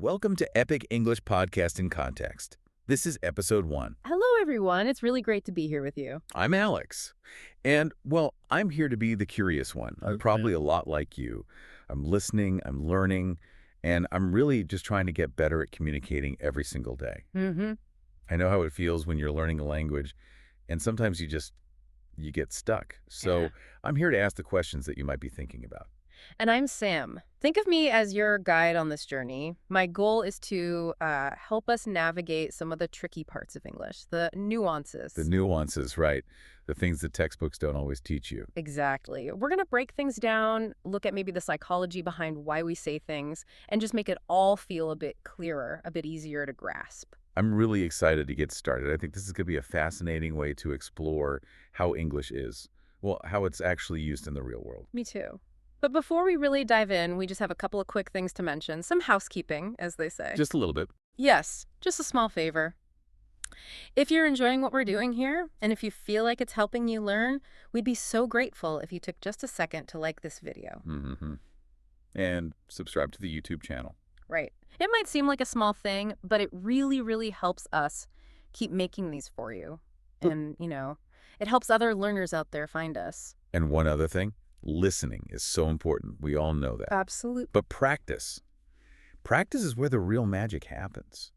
Welcome to Epic English Podcast in Context. This is episode 1. Hello, everyone. It's really great to be here with you. I'm Alex. And, well, I'm here to be the curious one. I'm probably a lot like you. I'm listening, I'm learning, and I'm really just trying to get better at communicating every single day. I know how it feels when you're learning a language, and sometimes you get stuck. So I'm here to ask the questions that you might be thinking about. And I'm Sam. Think of me as your guide on this journey. My goal is to help us navigate some of the tricky parts of English, the nuances. The nuances, right. The things that textbooks don't always teach you. Exactly. We're going to break things down, look at maybe the psychology behind why we say things, and just make it all feel a bit clearer, a bit easier to grasp. I'm really excited to get started. I think this is going to be a fascinating way to explore how English is. Well, how it's actually used in the real world. Me too. But before we really dive in, we just have a couple of quick things to mention. Some housekeeping, as they say. Just a little bit. Yes, just a small favor. If you're enjoying what we're doing here, and if you feel like it's helping you learn, we'd be so grateful if you took just a second to like this video. And subscribe to the YouTube channel. Right. It might seem like a small thing, but it really, really helps us keep making these for you. And, it helps other learners out there find us. And one other thing, listening is so important. We all know that. Absolutely. But practice. Practice is where the real magic happens.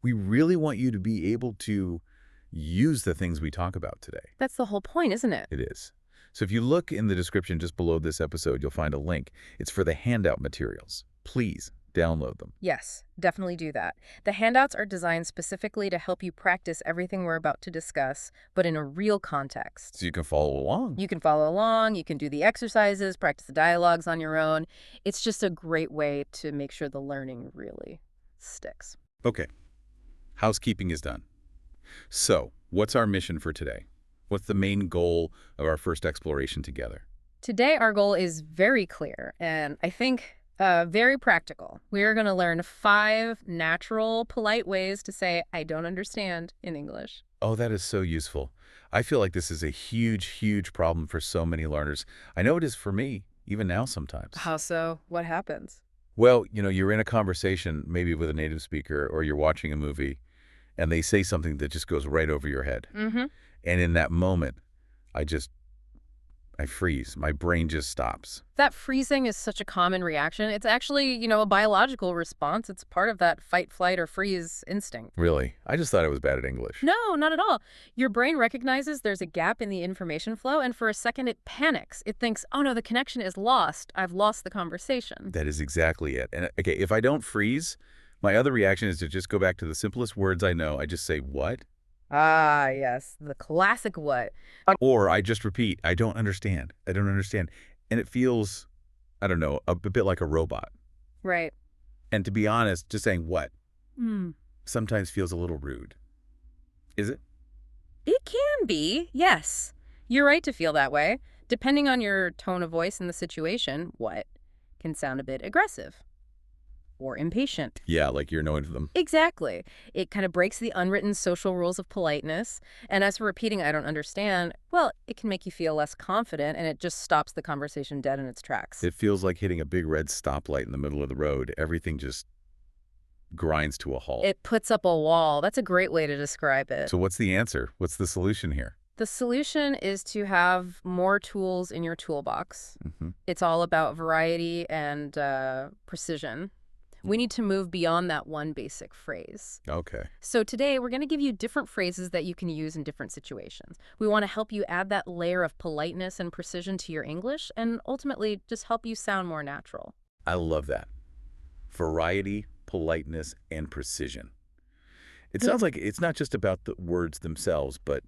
We really want you to be able to use the things we talk about today. That's the whole point, isn't it? It is. So if you look in the description just below this episode, you'll find a link. It's for the handout materials. Please download them. Yes, definitely do that. The handouts are designed specifically to help you practice everything we're about to discuss, but in a real context. So you can follow along. You can follow along, you can do the exercises, practice the dialogues on your own. It's just a great way to make sure the learning really sticks. Okay. Housekeeping is done. So, what's our mission for today? What's the main goal of our first exploration together? Today, our goal is very clear, and I think very practical. We are going to learn 5 natural, polite ways to say, I don't understand in English. Oh, that is so useful. I feel like this is a huge, huge problem for so many learners. I know it is for me, even now sometimes. How so? What happens? Well, you're in a conversation, maybe with a native speaker, or you're watching a movie, and they say something that just goes right over your head. And in that moment, I freeze. My brain just stops. That freezing is such a common reaction. It's actually, a biological response. It's part of that fight, flight, or freeze instinct. Really? I just thought I was bad at English. No, not at all. Your brain recognizes there's a gap in the information flow, and for a second it panics. It thinks, oh no, the connection is lost. I've lost the conversation. That is exactly it. And okay, if I don't freeze, my other reaction is to just go back to the simplest words I know. I just say, what? Ah, yes. The classic what. Or I just repeat, I don't understand. I don't understand. And it feels, I don't know, a bit like a robot. Right. And to be honest, just saying what sometimes feels a little rude. Is it? It can be, yes. You're right to feel that way. Depending on your tone of voice and the situation, what can sound a bit aggressive or impatient. Yeah, like you're annoyed with them. Exactly. It kind of breaks the unwritten social rules of politeness. And as for repeating, I don't understand, well, it can make you feel less confident, and it just stops the conversation dead in its tracks. It feels like hitting a big red stoplight in the middle of the road. Everything just grinds to a halt. It puts up a wall. That's a great way to describe it. So what's the answer? What's the solution here? The solution is to have more tools in your toolbox. It's all about variety and precision. We need to move beyond that one basic phrase. Okay. So today, we're going to give you different phrases that you can use in different situations. We want to help you add that layer of politeness and precision to your English, and ultimately just help you sound more natural. I love that. Variety, politeness, and precision. It sounds like it's not just about the words themselves, but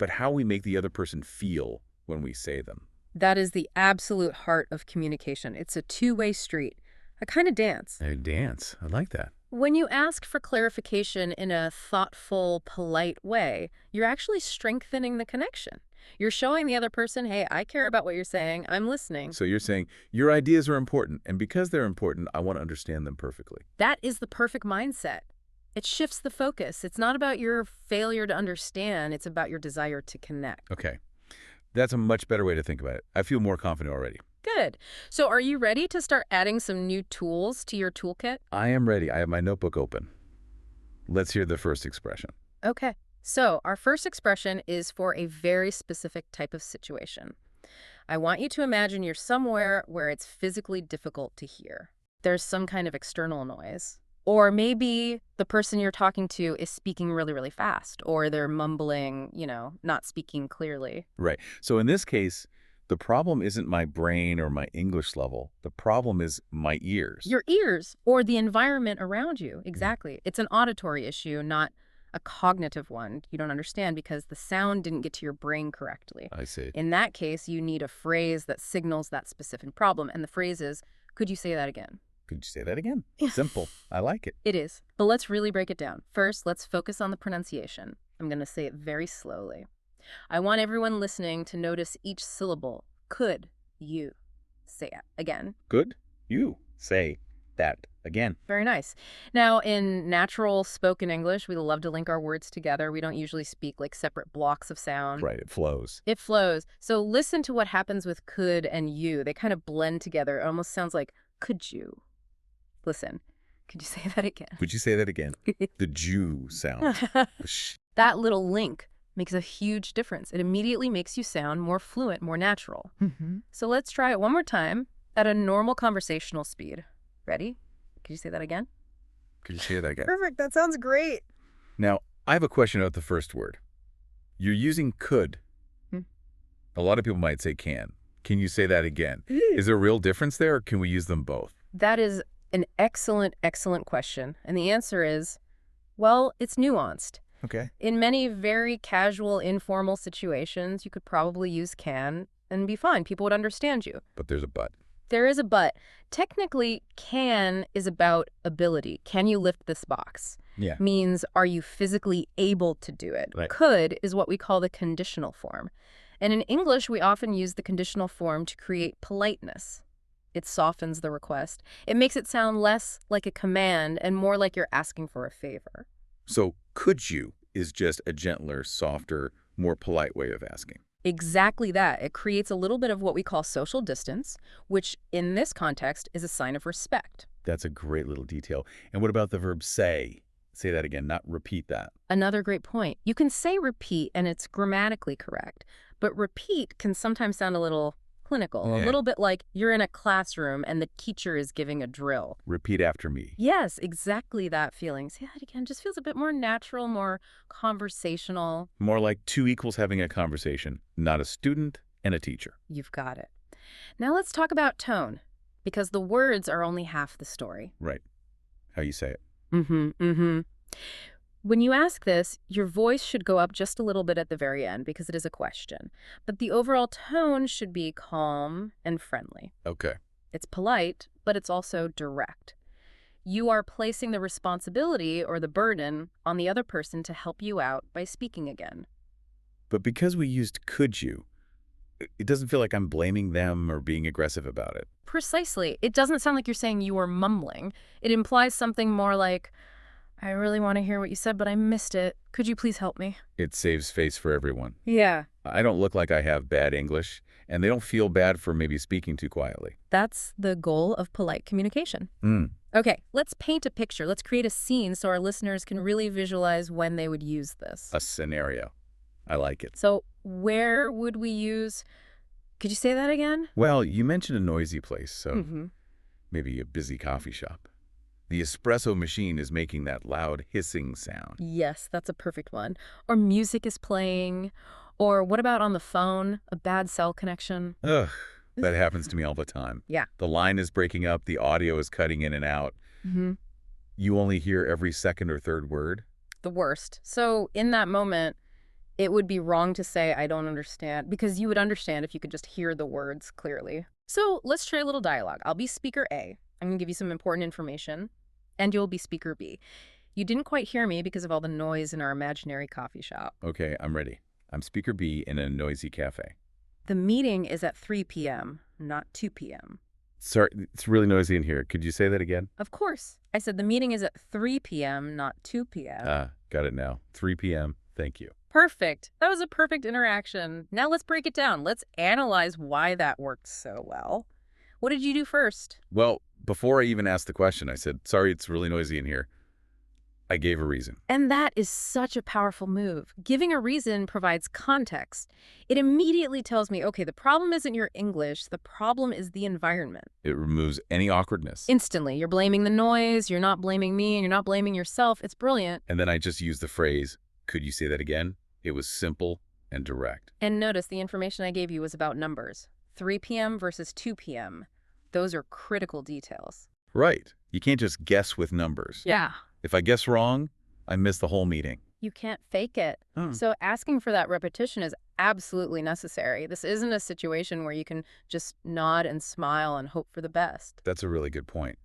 how we make the other person feel when we say them. That is the absolute heart of communication. It's a two-way street. A kind of dance. A dance. I like that. When you ask for clarification in a thoughtful, polite way, you're actually strengthening the connection. You're showing the other person, hey, I care about what you're saying. I'm listening. So you're saying your ideas are important, and because they're important, I want to understand them perfectly. That is the perfect mindset. It shifts the focus. It's not about your failure to understand. It's about your desire to connect. Okay. That's a much better way to think about it. I feel more confident already. Good. So are you ready to start adding some new tools to your toolkit? I am ready. I have my notebook open. Let's hear the first expression. Okay. So our first expression is for a very specific type of situation. I want you to imagine you're somewhere where it's physically difficult to hear. There's some kind of external noise. Or maybe the person you're talking to is speaking really, really fast, or they're mumbling, not speaking clearly. Right. So in this case, the problem isn't my brain or my English level. The problem is my ears. Your ears or the environment around you. Exactly. It's an auditory issue, not a cognitive one. You don't understand because the sound didn't get to your brain correctly. I see. In that case, you need a phrase that signals that specific problem. And the phrase is, could you say that again? Could you say that again? Simple. I like it. It is. But let's really break it down. First, let's focus on the pronunciation. I'm going to say it very slowly. I want everyone listening to notice each syllable. Could you say it again? Could you say that again? Very nice. Now, in natural spoken English, we love to link our words together. We don't usually speak like separate blocks of sound. Right, it flows. It flows. So listen to what happens with could and you. They kind of blend together. It almost sounds like, could you? Listen, could you say that again? Would you say that again? The Jew sound. That little link makes a huge difference. It immediately makes you sound more fluent, more natural. So let's try it one more time at a normal conversational speed. Ready? Could you say that again? Could you say that again? Perfect. That sounds great. Now, I have a question about the first word. You're using could. A lot of people might say can. Can you say that again? Is there a real difference there, or can we use them both? That is an excellent, excellent question. And the answer is, well, it's nuanced. Okay. In many very casual, informal situations, you could probably use can and be fine. People would understand you. But there's a but. There is a but. Technically, can is about ability. Can you lift this box? Yeah. Means, are you physically able to do it? Right. Could is what we call the conditional form. And in English, we often use the conditional form to create politeness. It softens the request. It makes it sound less like a command and more like you're asking for a favor. So could you is just a gentler, softer, more polite way of asking. Exactly that. It creates a little bit of what we call social distance, which in this context is a sign of respect. That's a great little detail. And what about the verb say? Say that again, not repeat that. Another great point. You can say repeat and it's grammatically correct, but repeat can sometimes sound a little clinical, a little bit like you're in a classroom and the teacher is giving a drill. Repeat after me. Yes, exactly that feeling. Say that again. Just feels a bit more natural, more conversational. More like two equals having a conversation, not a student and a teacher. You've got it. Now let's talk about tone, because the words are only half the story. Right. How you say it. When you ask this, your voice should go up just a little bit at the very end because it is a question. But the overall tone should be calm and friendly. Okay. It's polite, but it's also direct. You are placing the responsibility or the burden on the other person to help you out by speaking again. But because we used could you, it doesn't feel like I'm blaming them or being aggressive about it. Precisely. It doesn't sound like you're saying you were mumbling. It implies something more like, I really want to hear what you said, but I missed it. Could you please help me? It saves face for everyone. Yeah. I don't look like I have bad English, and they don't feel bad for maybe speaking too quietly. That's the goal of polite communication. Okay, let's paint a picture. Let's create a scene so our listeners can really visualize when they would use this. A scenario. I like it. So where would we use... Could you say that again? Well, you mentioned a noisy place, so maybe a busy coffee shop. The espresso machine is making that loud hissing sound. Yes, that's a perfect one. Or music is playing. Or what about on the phone? A bad cell connection. Ugh, that happens to me all the time. Yeah. The line is breaking up, the audio is cutting in and out. You only hear every second or third word. The worst. So in that moment, it would be wrong to say, I don't understand, because you would understand if you could just hear the words clearly. So let's try a little dialogue. I'll be speaker A. I'm going to give you some important information, and you'll be speaker B. You didn't quite hear me because of all the noise in our imaginary coffee shop. Okay, I'm ready. I'm speaker B in a noisy cafe. The meeting is at 3 p.m., not 2 p.m. Sorry, it's really noisy in here. Could you say that again? Of course. I said the meeting is at 3 p.m., not 2 p.m. Got it now. 3 p.m. Thank you. Perfect. That was a perfect interaction. Now let's break it down. Let's analyze why that worked so well. What did you do first? Well, before I even asked the question, I said, sorry, it's really noisy in here. I gave a reason. And that is such a powerful move. Giving a reason provides context. It immediately tells me, okay, the problem isn't your English, the problem is the environment. It removes any awkwardness. Instantly, you're blaming the noise, you're not blaming me, and you're not blaming yourself. It's brilliant. And then I just used the phrase, could you say that again? It was simple and direct. And notice the information I gave you was about numbers. 3 p.m. versus 2 p.m. Those are critical details. Right. You can't just guess with numbers. Yeah. If I guess wrong, I miss the whole meeting. You can't fake it. So asking for that repetition is absolutely necessary. This isn't a situation where you can just nod and smile and hope for the best. That's a really good point.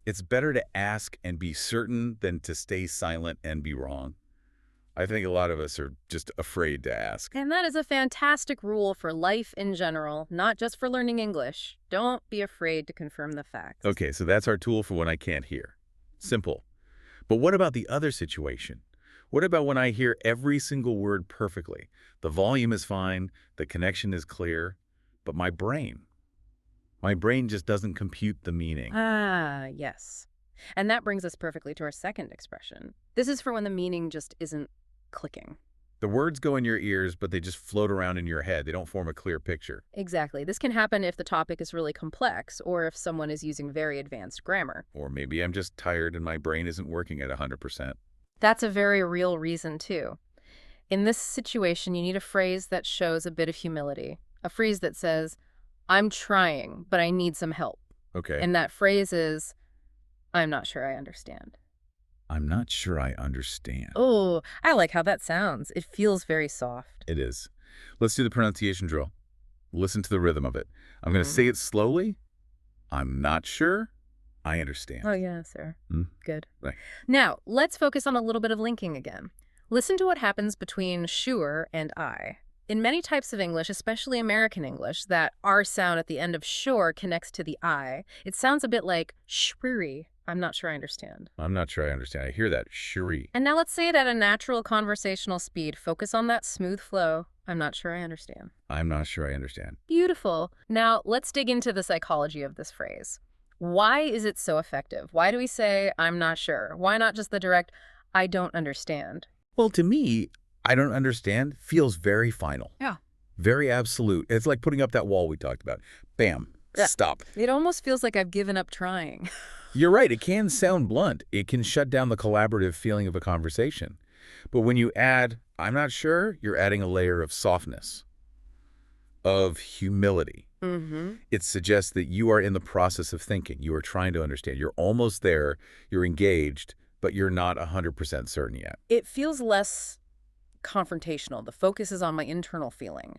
It's better to ask and be certain than to stay silent and be wrong. I think a lot of us are just afraid to ask. And that is a fantastic rule for life in general, not just for learning English. Don't be afraid to confirm the facts. Okay, so that's our tool for when I can't hear. Simple. But what about the other situation? What about when I hear every single word perfectly? The volume is fine, the connection is clear, but my brain just doesn't compute the meaning. Ah, yes. And that brings us perfectly to our second expression. This is for when the meaning just isn't clicking. The words go in your ears, but they just float around in your head. They don't form a clear picture. Exactly. This can happen if the topic is really complex or if someone is using very advanced grammar. Or maybe I'm just tired and my brain isn't working at 100%. That's a very real reason, too. In this situation, you need a phrase that shows a bit of humility. A phrase that says, I'm trying, but I need some help. Okay. And that phrase is, I'm not sure I understand. I'm not sure I understand. Oh, I like how that sounds. It feels very soft. It is. Let's do the pronunciation drill. Listen to the rhythm of it. I'm going to say it slowly. I'm not sure I understand. Oh, yeah, sir. Good. Right. Now, let's focus on a little bit of linking again. Listen to what happens between sure and I. In many types of English, especially American English, that R sound at the end of sure connects to the I. It sounds a bit like shwiri. I'm not sure I understand. I'm not sure I understand. I hear that. Shuri. And now let's say it at a natural conversational speed. Focus on that smooth flow. I'm not sure I understand. I'm not sure I understand. Beautiful. Now let's dig into the psychology of this phrase. Why is it so effective? Why do we say, I'm not sure? Why not just the direct, I don't understand? Well, to me, I don't understand feels very final. Yeah. Very absolute. It's like putting up that wall we talked about. Bam. Yeah. Stop. It almost feels like I've given up trying. You're right. It can sound blunt. It can shut down the collaborative feeling of a conversation. But when you add, I'm not sure, you're adding a layer of softness, of humility. It suggests that you are in the process of thinking. You are trying to understand. You're almost there. You're engaged, but you're not 100% certain yet. It feels less confrontational. The focus is on my internal feeling.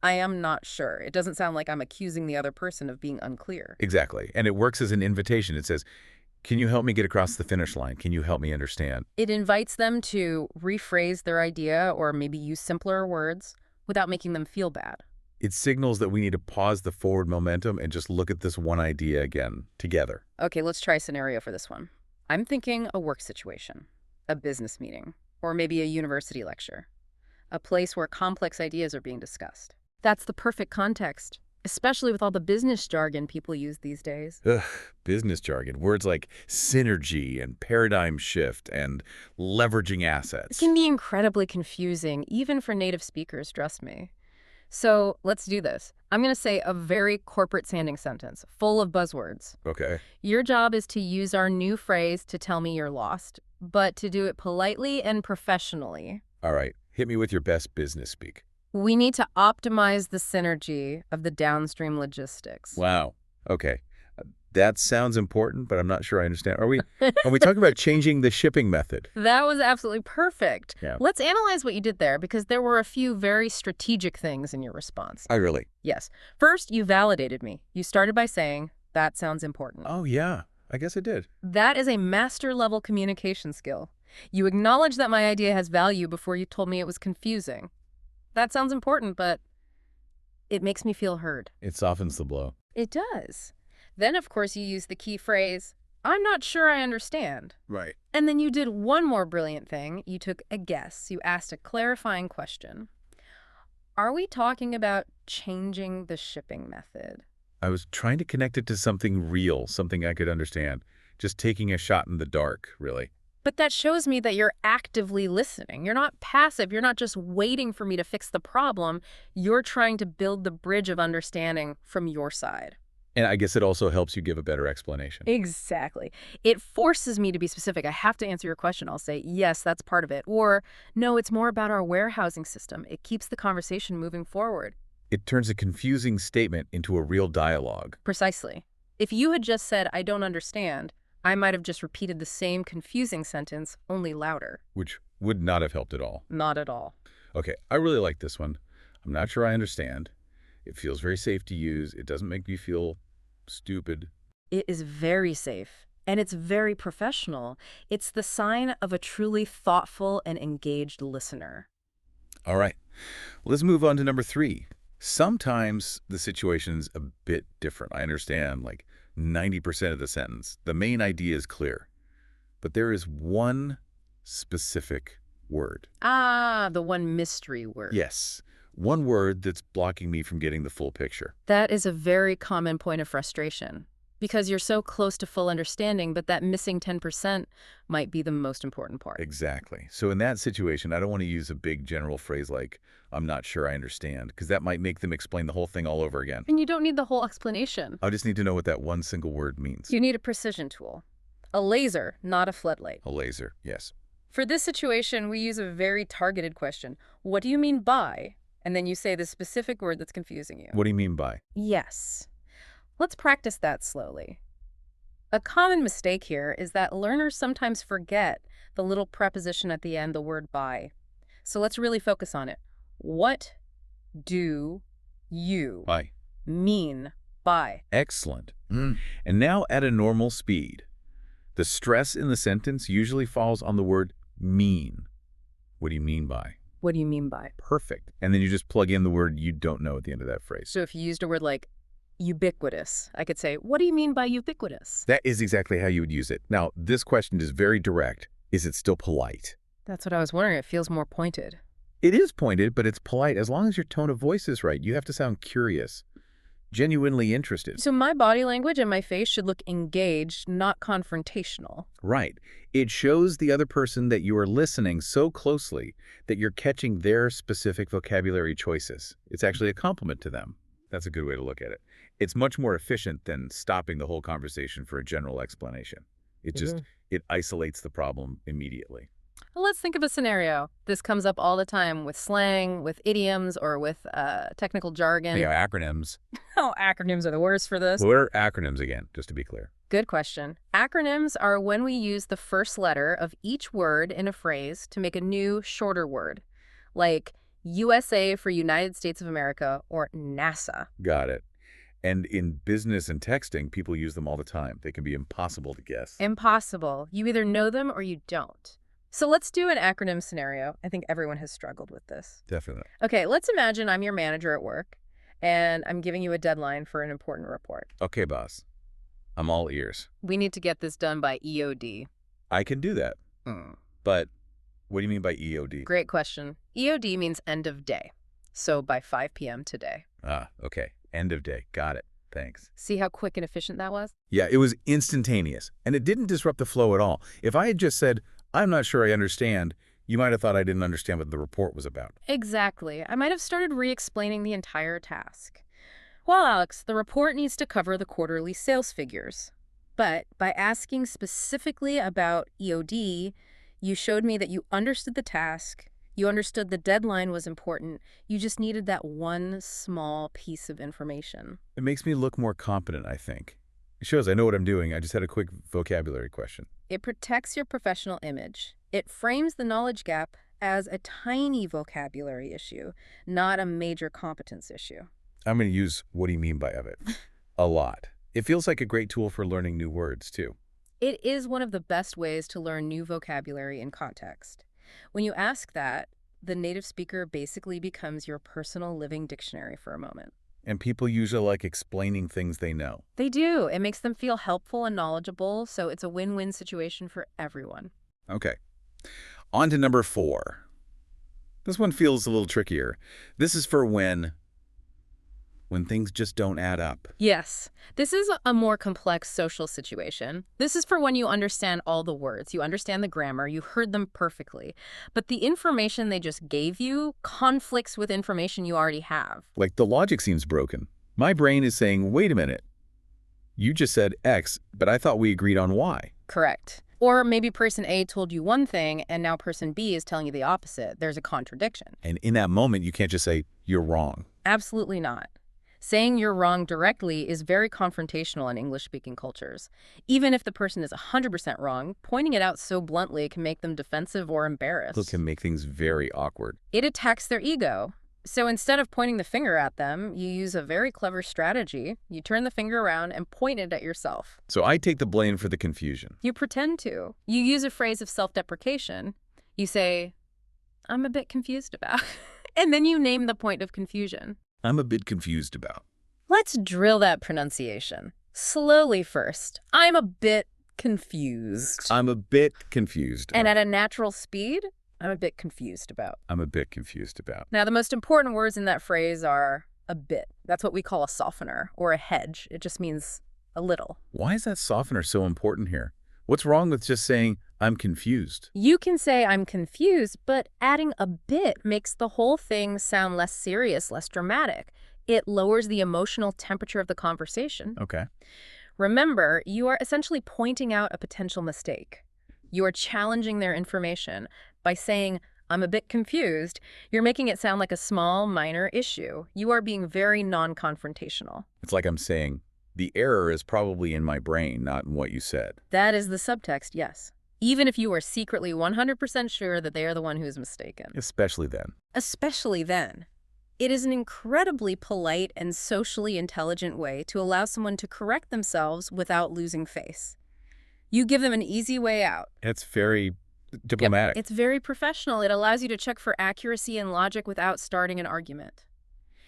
I am not sure. It doesn't sound like I'm accusing the other person of being unclear. Exactly. And it works as an invitation. It says, can you help me get across the finish line? Can you help me understand? It invites them to rephrase their idea or maybe use simpler words without making them feel bad. It signals that we need to pause the forward momentum and just look at this one idea again, together. Okay, let's try a scenario for this one. I'm thinking a work situation, a business meeting, or maybe a university lecture, a place where complex ideas are being discussed. That's the perfect context, especially with all the business jargon people use these days. Ugh, business jargon. Words like synergy and paradigm shift and leveraging assets. It can be incredibly confusing, even for native speakers, trust me. So let's do this. I'm going to say a very corporate-sounding sentence, full of buzzwords. Okay. Your job is to use our new phrase to tell me you're lost, but to do it politely and professionally. All right. Hit me with your best business speak. We need to optimize the synergy of the downstream logistics. Wow. Okay. That sounds important, but I'm not sure I understand. Are we talking about changing the shipping method? That was absolutely perfect. Yeah. Let's analyze what you did there, because there were a few very strategic things in your response. I really? Yes. First, you validated me. You started by saying, that sounds important. Oh, yeah. I guess I did. That is a master-level communication skill. You acknowledged that my idea has value before you told me it was confusing. That sounds important, but it makes me feel heard. It softens the blow. It does. Then, of course, you use the key phrase, I'm not sure I understand. Right. And then you did one more brilliant thing. You took a guess. You asked a clarifying question. Are we talking about changing the shipping method? I was trying to connect it to something real, something I could understand. Just taking a shot in the dark, really. But that shows me that you're actively listening. You're not passive. You're not just waiting for me to fix the problem. You're trying to build the bridge of understanding from your side. And I guess it also helps you give a better explanation. Exactly. It forces me to be specific. I have to answer your question. I'll say, yes, that's part of it. Or, no, it's more about our warehousing system. It keeps the conversation moving forward. It turns a confusing statement into a real dialogue. Precisely. If you had just said, I don't understand, I might have just repeated the same confusing sentence, only louder. Which would not have helped at all. Not at all. Okay, I really like this one. I'm not sure I understand. It feels very safe to use. It doesn't make me feel stupid. It is very safe, and it's very professional. It's the sign of a truly thoughtful and engaged listener. All right, let's move on to number 3. Sometimes the situation's a bit different. I understand, like 90% of the sentence. The main idea is clear. But there is one specific word. Ah, the one mystery word. Yes, one word that's blocking me from getting the full picture. That is a very common point of frustration. Because you're so close to full understanding, but that missing 10% might be the most important part. Exactly. So in that situation, I don't want to use a big general phrase like, I'm not sure I understand, because that might make them explain the whole thing all over again. And you don't need the whole explanation. I just need to know what that one single word means. You need a precision tool. A laser, not a floodlight. A laser, yes. For this situation, we use a very targeted question. What do you mean by? And then you say the specific word that's confusing you. What do you mean by? Yes. Let's practice that slowly. A common mistake here is that learners sometimes forget the little preposition at the end, the word by. So let's really focus on it. What do you By. mean by? Excellent. And now at a normal speed. The stress in the sentence usually falls on the word mean. What do you mean by? What do you mean by? Perfect. And then you just plug in the word you don't know at the end of that phrase. So if you used a word like ubiquitous, I could say, what do you mean by ubiquitous? That is exactly how you would use it. Now, this question is very direct. Is it still polite? That's what I was wondering. It feels more pointed. It is pointed, but it's polite as long as your tone of voice is right. You have to sound curious, genuinely interested. So my body language and my face should look engaged, not confrontational. Right. It shows the other person that you are listening so closely that you're catching their specific vocabulary choices. It's actually a compliment to them. That's a good way to look at it. It's much more efficient than stopping the whole conversation for a general explanation. It isolates the problem immediately. Well, let's think of a scenario. This comes up all the time with slang, with idioms, or with technical jargon. Yeah, acronyms. Oh, acronyms are the worst for this. What are acronyms again, just to be clear? Good question. Acronyms are when we use the first letter of each word in a phrase to make a new, shorter word, like USA for United States of America or NASA. Got it. And in business and texting, people use them all the time. They can be impossible to guess. Impossible. You either know them or you don't. So let's do an acronym scenario. I think everyone has struggled with this. Definitely. Okay, let's imagine I'm your manager at work, and I'm giving you a deadline for an important report. Okay, boss. I'm all ears. We need to get this done by EOD. I can do that. But what do you mean by EOD? Great question. EOD means end of day. So by 5 p.m. today. Ah, okay. End of day. Got it. Thanks. See how quick and efficient that was? Yeah, it was instantaneous, and it didn't disrupt the flow at all. If I had just said, I'm not sure I understand, you might have thought I didn't understand what the report was about. Exactly. I might have started re-explaining the entire task. Well, Alex, the report needs to cover the quarterly sales figures. But by asking specifically about EOD, you showed me that you understood the task, you understood the deadline was important, you just needed that one small piece of information. It makes me look more competent, I think. It shows I know what I'm doing. I just had a quick vocabulary question. It protects your professional image. It frames the knowledge gap as a tiny vocabulary issue, not a major competence issue. I'm going to use what do you mean by of it a lot. It feels like a great tool for learning new words, too. It is one of the best ways to learn new vocabulary in context. When you ask that, the native speaker basically becomes your personal living dictionary for a moment. And people usually like explaining things they know. They do. It makes them feel helpful and knowledgeable, so it's a win-win situation for everyone. Okay. On to number 4. This one feels a little trickier. This is for when when things just don't add up. Yes, this is a more complex social situation. This is for when you understand all the words, you understand the grammar, you heard them perfectly. But the information they just gave you conflicts with information you already have. Like the logic seems broken. My brain is saying, wait a minute, you just said X, but I thought we agreed on Y. Correct. Or maybe person A told you one thing and now person B is telling you the opposite. There's a contradiction. And in that moment, you can't just say, you're wrong. Absolutely not. Saying you're wrong directly is very confrontational in English-speaking cultures. Even if the person is 100% wrong, pointing it out so bluntly can make them defensive or embarrassed. It can make things very awkward. It attacks their ego. So instead of pointing the finger at them, you use a very clever strategy. You turn the finger around and point it at yourself. So I take the blame for the confusion. You pretend to. You use a phrase of self-deprecation. You say, I'm a bit confused about. And then you name the point of confusion. I'm a bit confused about. Let's drill that pronunciation. Slowly first. I'm a bit confused. I'm a bit confused. And at a natural speed, I'm a bit confused about. I'm a bit confused about. Now, the most important words in that phrase are a bit. That's what we call a softener or a hedge. It just means a little. Why is that softener so important here? What's wrong with just saying, I'm confused? You can say I'm confused, but adding a bit makes the whole thing sound less serious, less dramatic. It lowers the emotional temperature of the conversation. Okay. Remember, you are essentially pointing out a potential mistake. You are challenging their information. By saying, I'm a bit confused, you're making it sound like a small, minor issue. You are being very non-confrontational. It's like I'm saying, the error is probably in my brain, not in what you said. That is the subtext, yes. Even if you are secretly 100% sure that they are the one who is mistaken. Especially then. Especially then. It is an incredibly polite and socially intelligent way to allow someone to correct themselves without losing face. You give them an easy way out. It's very diplomatic. Yep. It's very professional. It allows you to check for accuracy and logic without starting an argument.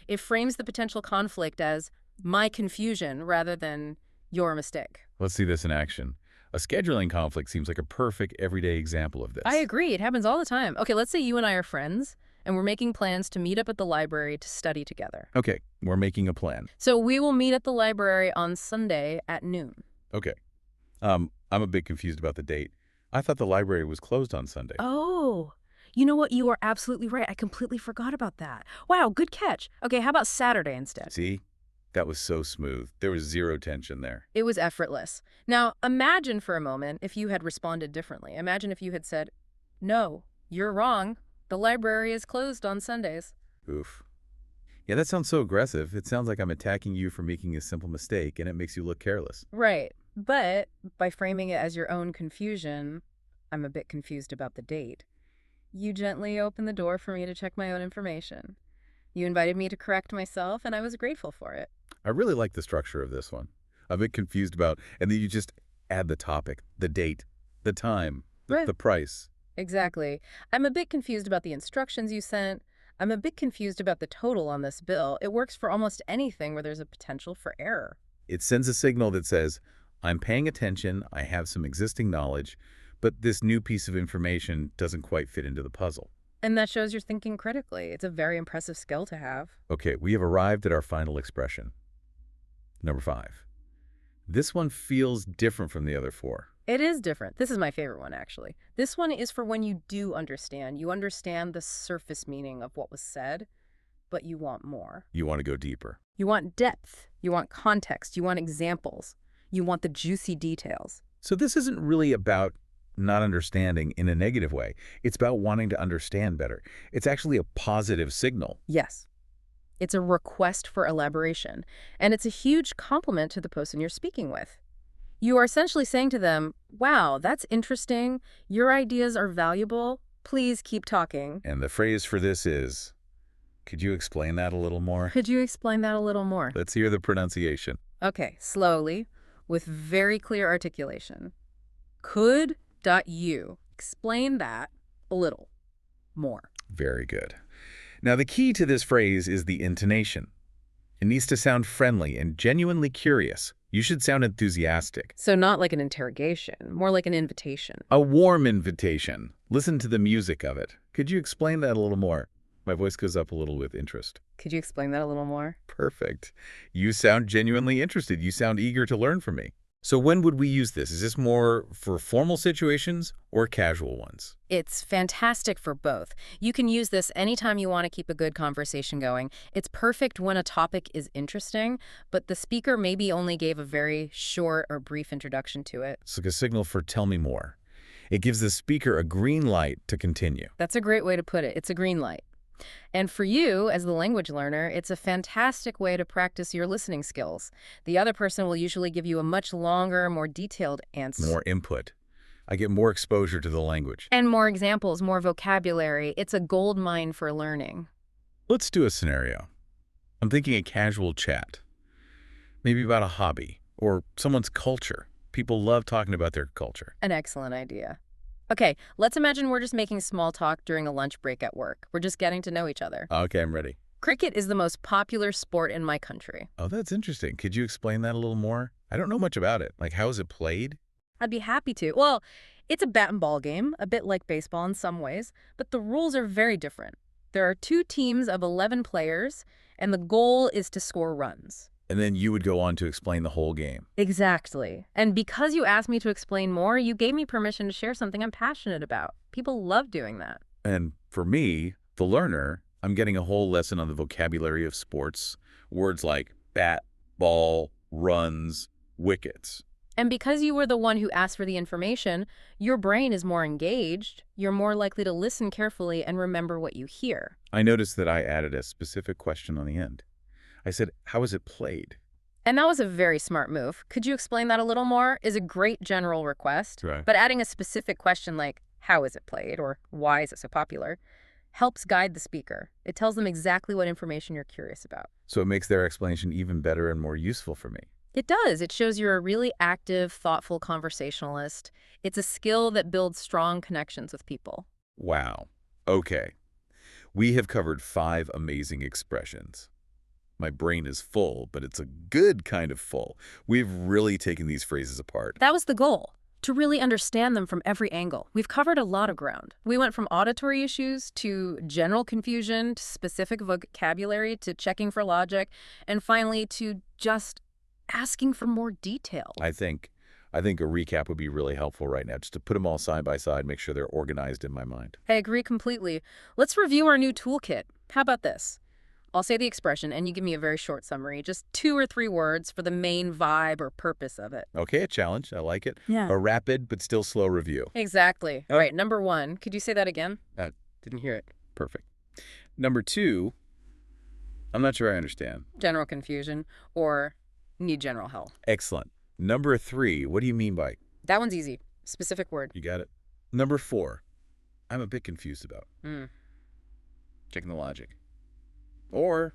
It frames the potential conflict as my confusion rather than your mistake. Let's see this in action. A scheduling conflict seems like a perfect everyday example of this. I agree. It happens all the time. Okay, let's say you and I are friends, and we're making plans to meet up at the library to study together. Okay, we're making a plan. So we will meet at the library on Sunday at noon. Okay. I'm a bit confused about the date. I thought the library was closed on Sunday. Oh, you know what? You are absolutely right. I completely forgot about that. Wow, good catch. Okay, how about Saturday instead? See? That was so smooth. There was zero tension there. It was effortless. Now, imagine for a moment if you had responded differently. Imagine if you had said, no, you're wrong. The library is closed on Sundays. Oof. Yeah, that sounds so aggressive. It sounds like I'm attacking you for making a simple mistake, and it makes you look careless. Right. But by framing it as your own confusion, I'm a bit confused about the date, you gently opened the door for me to check my own information. You invited me to correct myself, and I was grateful for it. I really like the structure of this one. I'm a bit confused about, and then you just add the topic, the date, the time, Right. the price. Exactly. I'm a bit confused about the instructions you sent. I'm a bit confused about the total on this bill. It works for almost anything where there's a potential for error. It sends a signal that says, I'm paying attention, I have some existing knowledge, but this new piece of information doesn't quite fit into the puzzle. And that shows you're thinking critically. It's a very impressive skill to have. Okay, we have arrived at our final expression. Number 5. This one feels different from the other 4. It is different. This is my favorite one, actually. This one is for when you do understand. You understand the surface meaning of what was said, but you want more. You want to go deeper. You want depth. You want context. You want examples. You want the juicy details. So this isn't really about not understanding in a negative way. It's about wanting to understand better. It's actually a positive signal. Yes. It's a request for elaboration, and it's a huge compliment to the person you're speaking with. You are essentially saying to them, wow, that's interesting. Your ideas are valuable. Please keep talking. And the phrase for this is, could you explain that a little more? Could you explain that a little more? Let's hear the pronunciation. Okay, slowly, with very clear articulation. Could.you explain that a little more? Very good. Now, the key to this phrase is the intonation. It needs to sound friendly and genuinely curious. You should sound enthusiastic. So not like an interrogation, more like an invitation. A warm invitation. Listen to the music of it. Could you explain that a little more? My voice goes up a little with interest. Could you explain that a little more? Perfect. You sound genuinely interested. You sound eager to learn from me. So when would we use this? Is this more for formal situations or casual ones? It's fantastic for both. You can use this anytime you want to keep a good conversation going. It's perfect when a topic is interesting, but the speaker maybe only gave a very short or brief introduction to it. It's like a signal for tell me more. It gives the speaker a green light to continue. That's a great way to put it. It's a green light. And for you, as the language learner, it's a fantastic way to practice your listening skills. The other person will usually give you a much longer, more detailed answer. More input. I get more exposure to the language. And more examples, more vocabulary. It's a gold mine for learning. Let's do a scenario. I'm thinking a casual chat. Maybe about a hobby or someone's culture. People love talking about their culture. An excellent idea. Okay, let's imagine we're just making small talk during a lunch break at work. We're just getting to know each other. Okay, I'm ready. Cricket is the most popular sport in my country. Oh, that's interesting. Could you explain that a little more? I don't know much about it. Like, how is it played? I'd be happy to. Well, it's a bat and ball game, a bit like baseball in some ways, but the rules are very different. There are 2 teams of 11 players, and the goal is to score runs. And then you would go on to explain the whole game. Exactly. And because you asked me to explain more, you gave me permission to share something I'm passionate about. People love doing that. And for me, the learner, I'm getting a whole lesson on the vocabulary of sports. Words like bat, ball, runs, wickets. And because you were the one who asked for the information, your brain is more engaged. You're more likely to listen carefully and remember what you hear. I noticed that I added a specific question on the end. I said, how is it played? And that was a very smart move. Could you explain that a little more? Is a great general request. Right. But adding a specific question like, how is it played, or why is it so popular, helps guide the speaker. It tells them exactly what information you're curious about. So it makes their explanation even better and more useful for me. It does. It shows you're a really active, thoughtful conversationalist. It's a skill that builds strong connections with people. Wow. Okay. We have covered 5 amazing expressions. My brain is full, but it's a good kind of full. We've really taken these phrases apart. That was the goal, to really understand them from every angle. We've covered a lot of ground. We went from auditory issues to general confusion to specific vocabulary to checking for logic, and finally to just asking for more detail. I think a recap would be really helpful right now, just to put them all side by side, make sure they're organized in my mind. I agree completely. Let's review our new toolkit. How about this? I'll say the expression, and you give me a very short summary, just 2 or 3 words for the main vibe or purpose of it. Okay, a challenge. I like it. Yeah. A rapid but still slow review. Exactly. All right, number 1. Could you say that again? Didn't hear it. Perfect. Number 2, I'm not sure I understand. General confusion or need general help. Excellent. Number 3, what do you mean by? That one's easy. Specific word. You got it. Number 4, I'm a bit confused about. Mm. Checking the logic. Or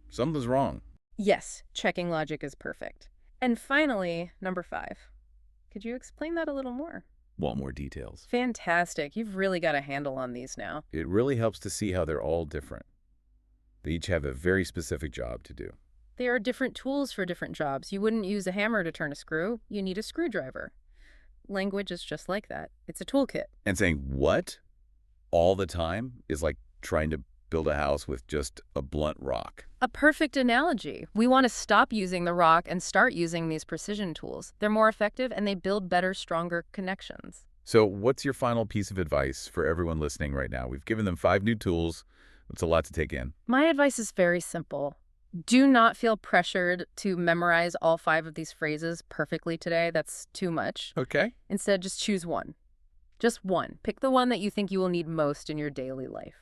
something's wrong. Yes, checking logic is perfect. And finally, number 5. Could you explain that a little more? Want more details? Fantastic. You've really got a handle on these now. It really helps to see how they're all different. They each have a very specific job to do. There are different tools for different jobs. You wouldn't use a hammer to turn a screw. You need a screwdriver. Language is just like that. It's a toolkit. And saying what all the time is like trying to build a house with just a blunt rock. A perfect analogy. We want to stop using the rock and start using these precision tools. They're more effective and they build better, stronger connections. So what's your final piece of advice for everyone listening right now? We've given them 5 new tools. It's a lot to take in. My advice is very simple. Do not feel pressured to memorize all 5 of these phrases perfectly today. That's too much. Okay. Instead, just choose one. Just one. Pick the one that you think you will need most in your daily life.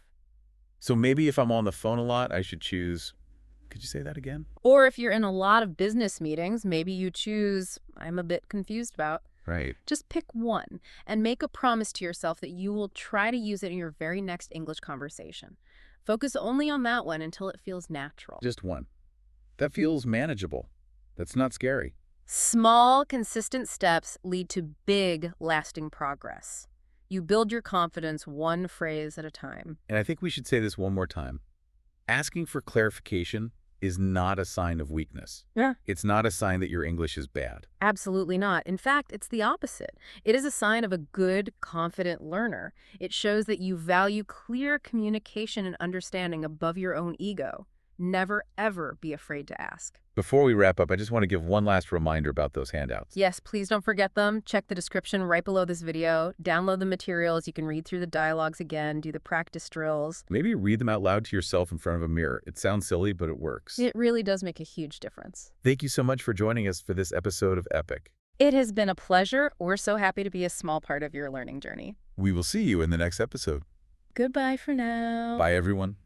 So maybe if I'm on the phone a lot, I should choose, could you say that again? Or if you're in a lot of business meetings, maybe you choose, I'm a bit confused about. Right. Just pick one and make a promise to yourself that you will try to use it in your very next English conversation. Focus only on that one until it feels natural. Just one. That feels manageable. That's not scary. Small, consistent steps lead to big, lasting progress. You build your confidence one phrase at a time. And I think we should say this one more time. Asking for clarification is not a sign of weakness. Yeah. It's not a sign that your English is bad. Absolutely not. In fact, it's the opposite. It is a sign of a good, confident learner. It shows that you value clear communication and understanding above your own ego. Never, ever be afraid to ask. Before we wrap up, I just want to give one last reminder about those handouts. Yes, please don't forget them. Check the description right below this video. Download the materials. You can read through the dialogues again, do the practice drills. Maybe read them out loud to yourself in front of a mirror. It sounds silly, but it works. It really does make a huge difference. Thank you so much for joining us for this episode of Epic. It has been a pleasure. We're so happy to be a small part of your learning journey. We will see you in the next episode. Goodbye for now. Bye, everyone.